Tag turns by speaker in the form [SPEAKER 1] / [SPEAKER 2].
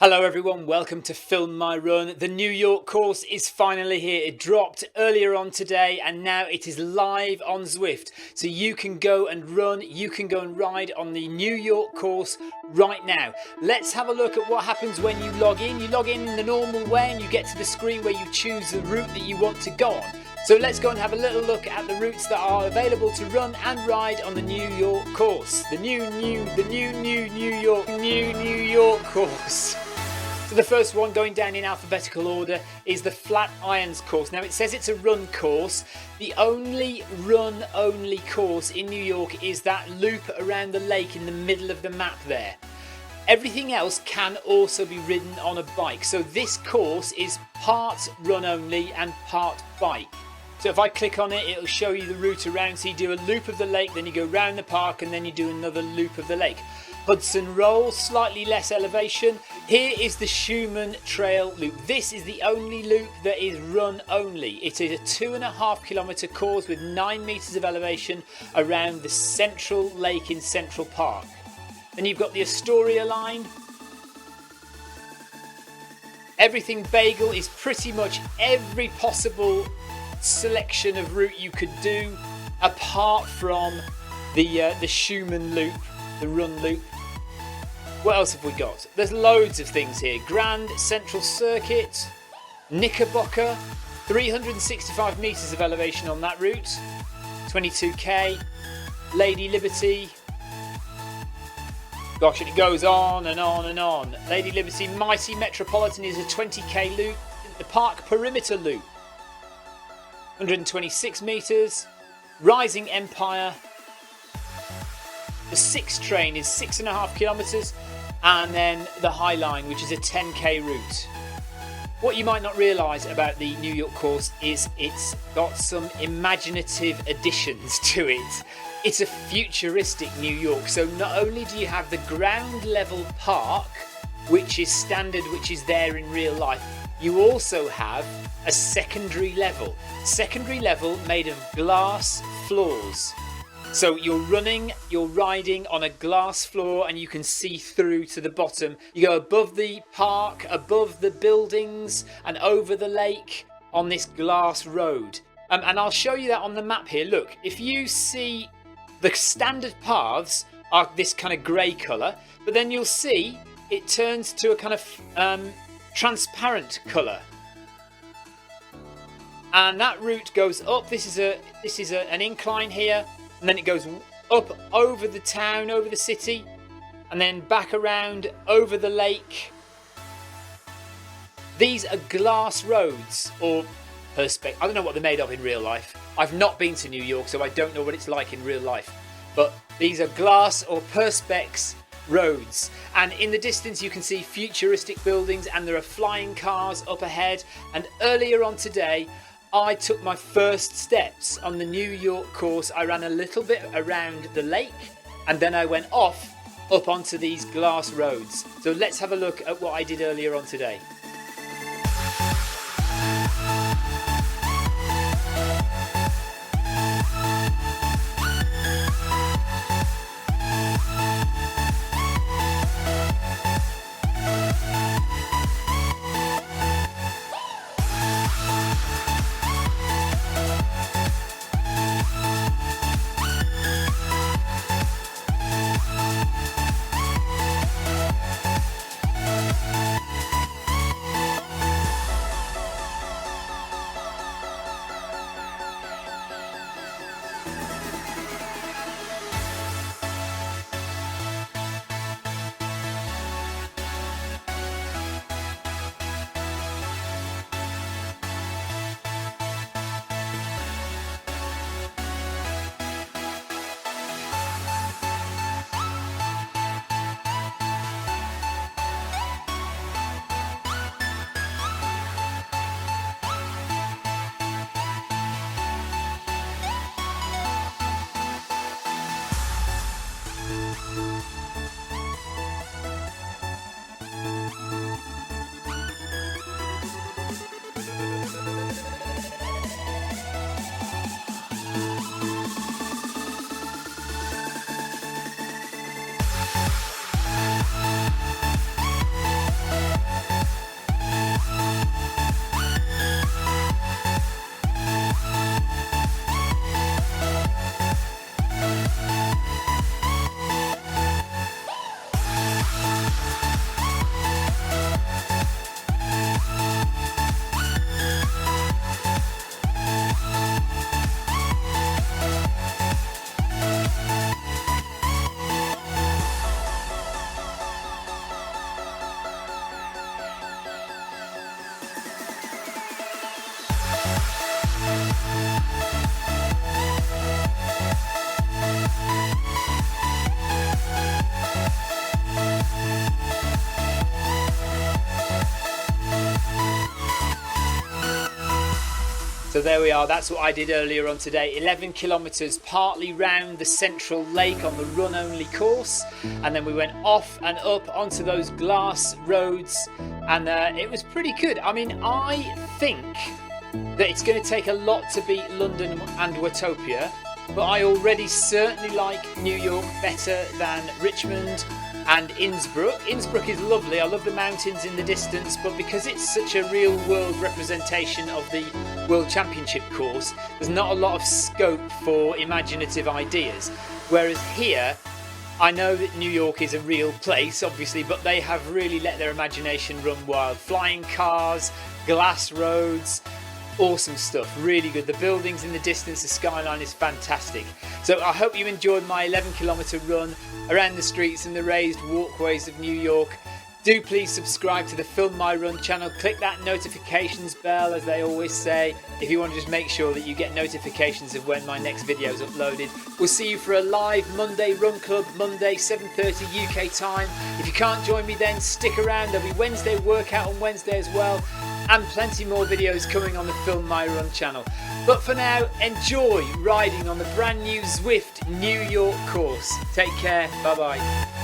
[SPEAKER 1] Hello everyone, welcome to Film My Run. The New York course is finally here. It dropped earlier on today and now it is live on Zwift. So you can go and run, you can go and ride on the New York course right now. Let's have a look at what happens when you log in. You log in the normal way and you get to the screen where you choose the route that you want to go on. So let's go and have a little look at the routes that are available to run and ride on the New York course. The New York course. So the first one, going down in alphabetical order, is the Flat Irons course. Now it says it's a run course. The only run-only course in New York is that loop around the lake in the middle of the map there. Everything else can also be ridden on a bike. So this course is part run only and part bike. So if I click on it, it'll show you the route around. So you do a loop of the lake, then you go round the park, and then you do another loop of the lake. Hudson Roll, slightly less elevation. Here is the Schumann Trail loop. This is the only loop that is run only. It is a 2.5 kilometre course with 9 metres of elevation around the central lake in Central Park. Then you've got the Astoria line. Everything Bagel is pretty much every possible selection of route you could do apart from the Schumann loop, the run loop. What else have we got? There's loads of things here. Grand Central Circuit, Knickerbocker, 365 metres of elevation on that route, 22k, Lady Liberty. Gosh, it goes on and on and on. Lady Liberty Mighty Metropolitan is a 20k loop. The Park Perimeter Loop, 126 metres. Rising Empire. The 6 train is 6.5 kilometres. And then the High Line, which is a 10k route. What you might not realise about the New York course is it's got some imaginative additions to it. It's a futuristic New York, so not only do you have the ground level park, which is standard, which is there in real life, you also have a secondary level. Secondary level made of glass floors. So you're riding on a glass floor and you can see through to the bottom. You go above the park, above the buildings and over the lake on this glass road. And I'll show you that on the map here. Look, if you see the standard paths are this kind of grey colour, but then you'll see it turns to a kind of transparent colour. And that route goes up. This is an incline here. And then it goes up over the town, over the city, and then back around over the lake. These are glass roads, or perspex. I don't know what they're made of in real life. I've not been to New York, so I don't know what it's like in real life. But these are glass or perspex roads. And in the distance you can see futuristic buildings and there are flying cars up ahead. And earlier on today, I took my first steps on the New York course. I ran a little bit around the lake and then I went off up onto these glass roads. So let's have a look at what I did earlier on today. So there we are, that's what I did earlier on today. 11 kilometres, partly round the central lake on the run only course, and then we went off and up onto those glass roads, and it was pretty good. I mean, I think that it's going to take a lot to beat London and Watopia, but I already certainly like New York better than Richmond and Innsbruck. Innsbruck is lovely, I love the mountains in the distance, but because it's such a real world representation of the World Championship course, there's not a lot of scope for imaginative ideas. Whereas here, I know that New York is a real place, obviously, but they have really let their imagination run wild. Flying cars, glass roads, awesome stuff, really good. The buildings in the distance, the skyline is fantastic. So I hope you enjoyed my 11-kilometre run around the streets and the raised walkways of New York. Do please subscribe to the Film My Run channel. Click that notifications bell, as they always say, if you want to just make sure that you get notifications of when my next video is uploaded. We'll see you for a live Monday Run Club, Monday 7:30 UK time. If you can't join me then, stick around. There'll be Wednesday workout on Wednesday as well, and plenty more videos coming on the Film My Run channel. But for now, enjoy riding on the brand new Zwift New York course. Take care, bye bye.